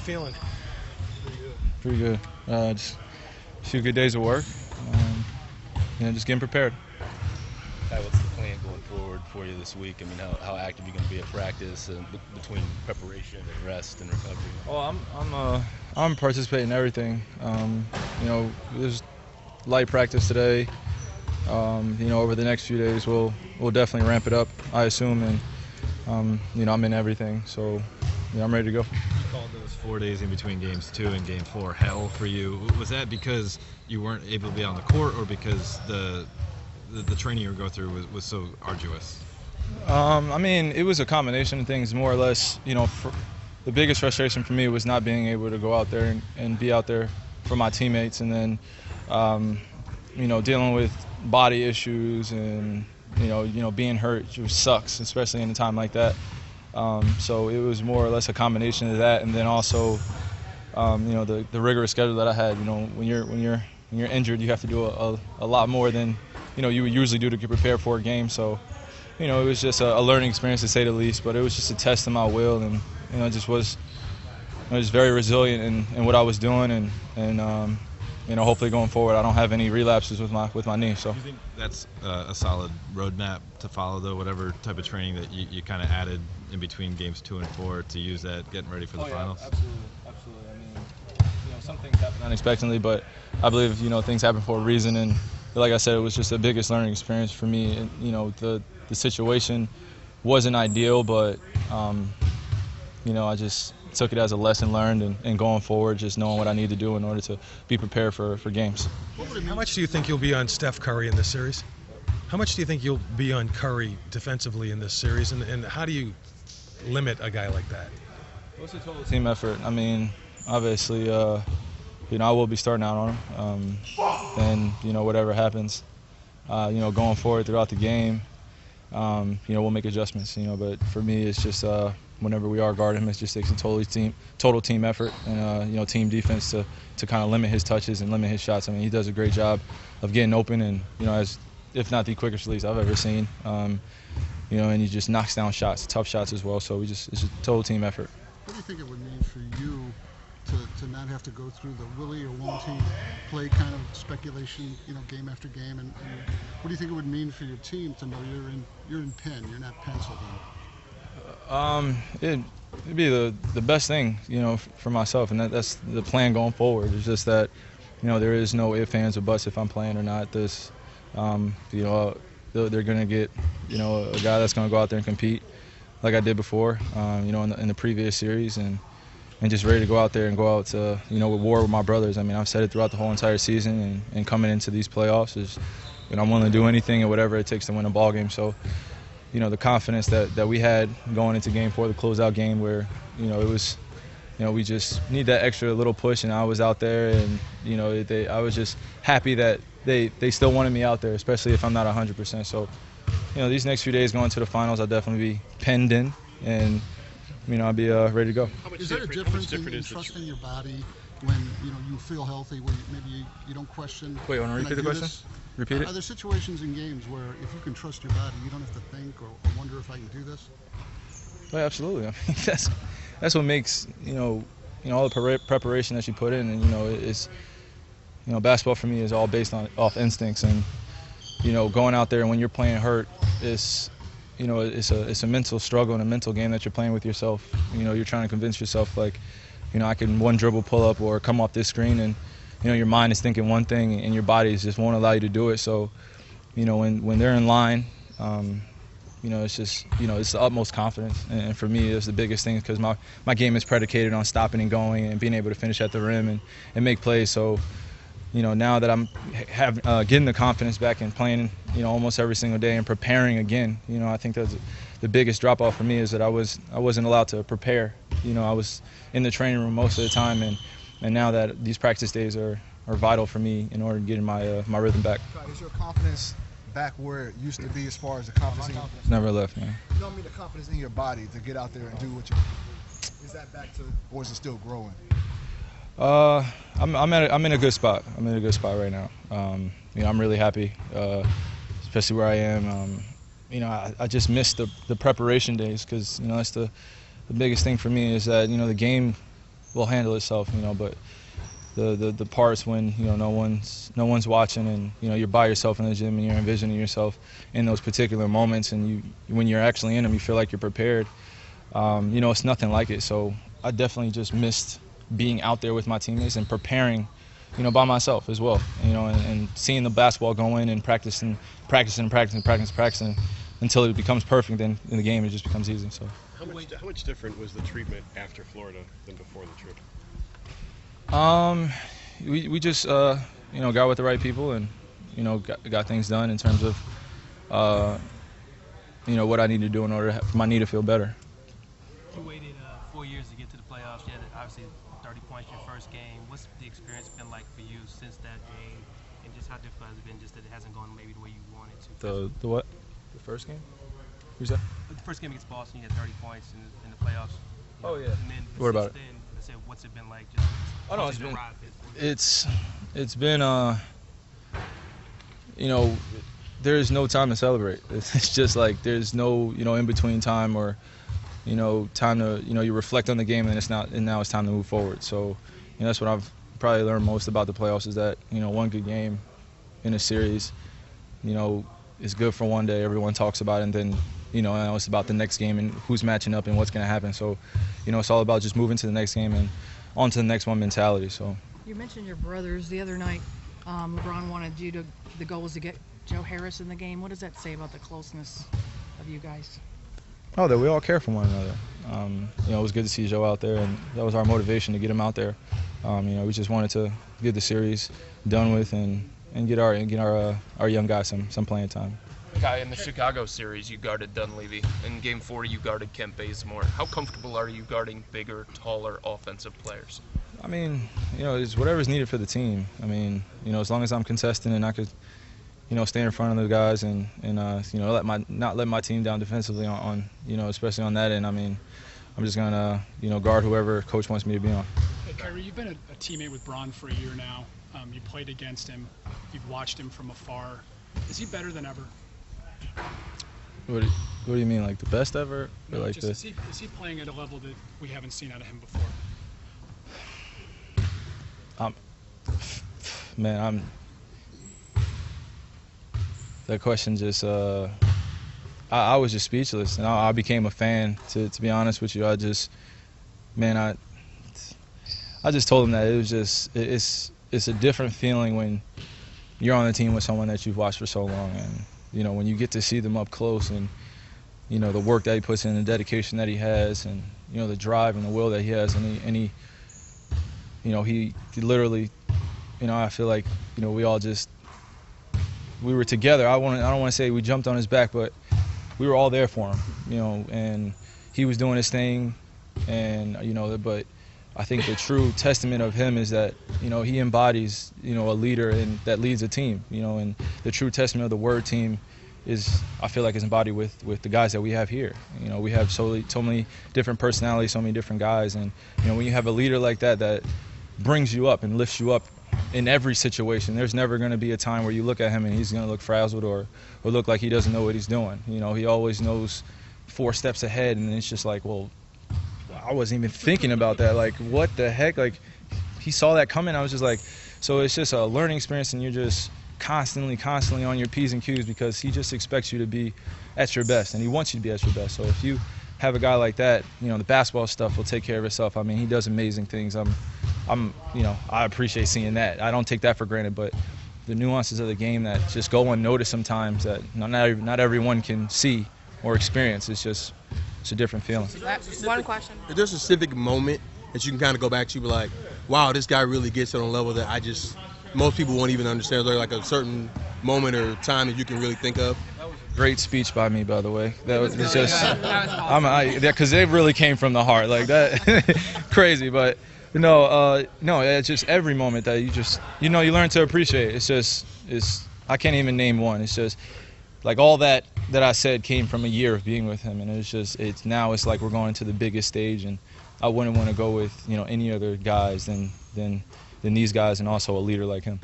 feeling? Pretty good. Just a few good days of work. Just getting prepared. What's the plan going forward for you this week? I mean, how active are you going to be at practice and between preparation and rest and recovery? Oh, I'm participating in everything. There's light practice today. Over the next few days we'll definitely ramp it up, I assume, and I'm in everything. So I'm ready to go. You called those 4 days in between games 2 and game 4 hell for you. Was that because you weren't able to be on the court, or because the training you were going through was so arduous? It was a combination of things, more or less. The biggest frustration for me was not being able to go out there and be out there for my teammates, and then dealing with body issues and being hurt just sucks, especially in a time like that. So it was more or less a combination of that, and then also the rigorous schedule that I had. When you're injured, you have to do a lot more than you would usually do to get prepared for a game. So it was just a learning experience, to say the least. But it was just a test of my will, and I was very resilient in what I was doing, and hopefully going forward I don't have any relapses with my knee. So. Do you think that's a solid roadmap to follow, though? Whatever type of training that you kind of added in between games 2 and 4 to use that getting ready for the finals? Absolutely. Some things happen unexpectedly, but I believe things happen for a reason. And like I said, it was just the biggest learning experience for me. And, the situation wasn't ideal, but I just took it as a lesson learned, and going forward, just knowing what I need to do in order to be prepared for games. How much do you think you'll be on Steph Curry in this series? How much do you think you'll be on Curry defensively in this series, and how do you limit a guy like that? Well, it's a total team effort. Obviously, I will be starting out on him, and whatever happens, going forward throughout the game, we'll make adjustments. But for me, it's just whenever we are guarding him, it just takes a total team effort and team defense to kind of limit his touches and limit his shots. He does a great job of getting open, and as if not the quickest release I've ever seen. And he just knocks down shots, tough shots as well. So it's a total team effort. What do you think it would mean for you to not have to go through the will he or won't he play kind of speculation, game after game? And what do you think it would mean for your team to know you're in pen, you're not penciled in? It'd be the best thing, for myself, and that's the plan going forward. It's just that, there is no ifs, ands, or buts if I'm playing or not. They're going to get, a guy that's going to go out there and compete like I did before, in the previous series, and just ready to go out there and go out to, with war with my brothers. I've said it throughout the whole entire season, and coming into these playoffs is, I'm willing to do anything and whatever it takes to win a ball game. So, the confidence that we had going into Game 4, the closeout game, where, it was, we just need that extra little push, and I was out there, and, I was just happy that they still wanted me out there, especially if I'm not 100%. So, these next few days going to the finals, I'll definitely be penned in, and, I'll be ready to go. Is there a difference in trusting your body when, you feel healthy, where maybe you don't question? Wait, want to repeat the question? Repeat it. Are there situations in games where if you can trust your body, you don't have to think or wonder if I can do this? Well, absolutely. That's what makes all the preparation that you put in, and it's basketball for me is all based off instincts, and going out there and when you're playing hurt, it's a mental struggle and a mental game that you're playing with yourself. You're trying to convince yourself, like, I can one dribble pull up or come off this screen, and your mind is thinking one thing and your body just won't allow you to do it. So when they're in line, it's just it's the utmost confidence, and for me it's the biggest thing, because my game is predicated on stopping and going and being able to finish at the rim and make plays. So now that I'm getting the confidence back and playing almost every single day and preparing again, I think that's the biggest drop off for me, is that I wasn't allowed to prepare. I was in the training room most of the time, and now that these practice days are vital for me in order to get my rhythm back. Is your confidence back where it used to be, as far as the confidence? Never left, man. The confidence in your body to get out there and do what you is that back to, or is it still growing? I'm in a good spot. I'm in a good spot right now. I'm really happy, especially where I am. I just missed the preparation days, because that's the biggest thing for me, is that the game will handle itself, but the parts when no one's watching and you're by yourself in the gym and you're envisioning yourself in those particular moments, and when you're actually in them you feel like you're prepared. It's nothing like it. So I definitely just missed being out there with my teammates and preparing, by myself as well. And seeing the basketball go in and practicing until it becomes perfect. Then in the game it just becomes easy. So. How much different was the treatment after Florida than before the trip? We just got with the right people and got things done in terms of what I need to do in order for my knee to feel better. You waited 4 years to get to the playoffs. You had obviously 30 points in your first game. What's the experience been like for you since that game, and just how difficult has it been just that it hasn't gone maybe the way you wanted to? The what? The first game? Who's that? The first game against Boston, you had 30 points in the playoffs. Oh yeah. And then What about it? then, I said, what's it been like? Just It's been there's no time to celebrate. It's just like there's no in between time or time to you reflect on the game, and now it's time to move forward. So that's what I've probably learned most about the playoffs, is that one good game in a series is good for one day, everyone talks about it, and then now it's about the next game and who's matching up and what's going to happen. So it's all about just moving to the next game and on to the next one mentality. So you mentioned your brothers the other night. LeBron wanted the goal was to get Joe Harris in the game. What does that say about the closeness of you guys? Oh, that we all care for one another. It was good to see Joe out there, and that was our motivation to get him out there. We just wanted to get the series done with and get our young guys some playing time. Guy, in the Chicago series, you guarded Dunleavy. In Game 4, you guarded Kent Bazemore. How comfortable are you guarding bigger, taller offensive players? I mean, it's whatever's needed for the team. I mean, as long as I'm contesting and I could, stay in front of the guys and not let my team down defensively on especially on that end. I mean, I'm just gonna guard whoever coach wants me to be on. Hey, Kyrie, you've been a teammate with Bron for a year now. You played against him. You've watched him from afar. Is he better than ever? What do you mean, like the best ever? Or No, like just, is he playing at a level that we haven't seen out of him before? That question just I was just speechless, and I became a fan. To be honest with you, I just told him that it was just it's a different feeling when you're on the team with someone that you've watched for so long, and when you get to see them up close, and the work that he puts in, the dedication that he has, and the drive and the will that he has, and he literally, I feel like we were together. I don't want to say we jumped on his back, but we were all there for him, and he was doing his thing, and but I think the true testament of him is that he embodies a leader and that leads a team, and the true testament of the word team is, I feel like, is embodied with the guys that we have here. We have so many different personalities, so many different guys, and when you have a leader like that brings you up and lifts you up in every situation, there's never going to be a time where you look at him and he's going to look frazzled or look like he doesn't know what he's doing. He always knows 4 steps ahead, and it's just like, well, I wasn't even thinking about that. Like, what the heck? Like, he saw that coming. I was just like, so it's just a learning experience, and you're just constantly on your P's and Q's, because he just expects you to be at your best, and he wants you to be at your best. So if you have a guy like that, the basketball stuff will take care of itself. I mean, he does amazing things. I appreciate seeing that. I don't take that for granted, but the nuances of the game that just go unnoticed sometimes, that not everyone can see or experience, it's a different feeling. One question. Is there a specific moment that you can kind of go back to, be like, wow, this guy really gets it on a level that most people won't even understand? Is there like a certain moment or time that you can really think of? Great speech by me, by the way. That was just, because it really came from the heart, like that. Crazy, but no, it's just every moment that you learn to appreciate. I can't even name one. It's just like all that I said came from a year of being with him, and now it's like we're going to the biggest stage, and I wouldn't want to go with any other guys than these guys, and also a leader like him.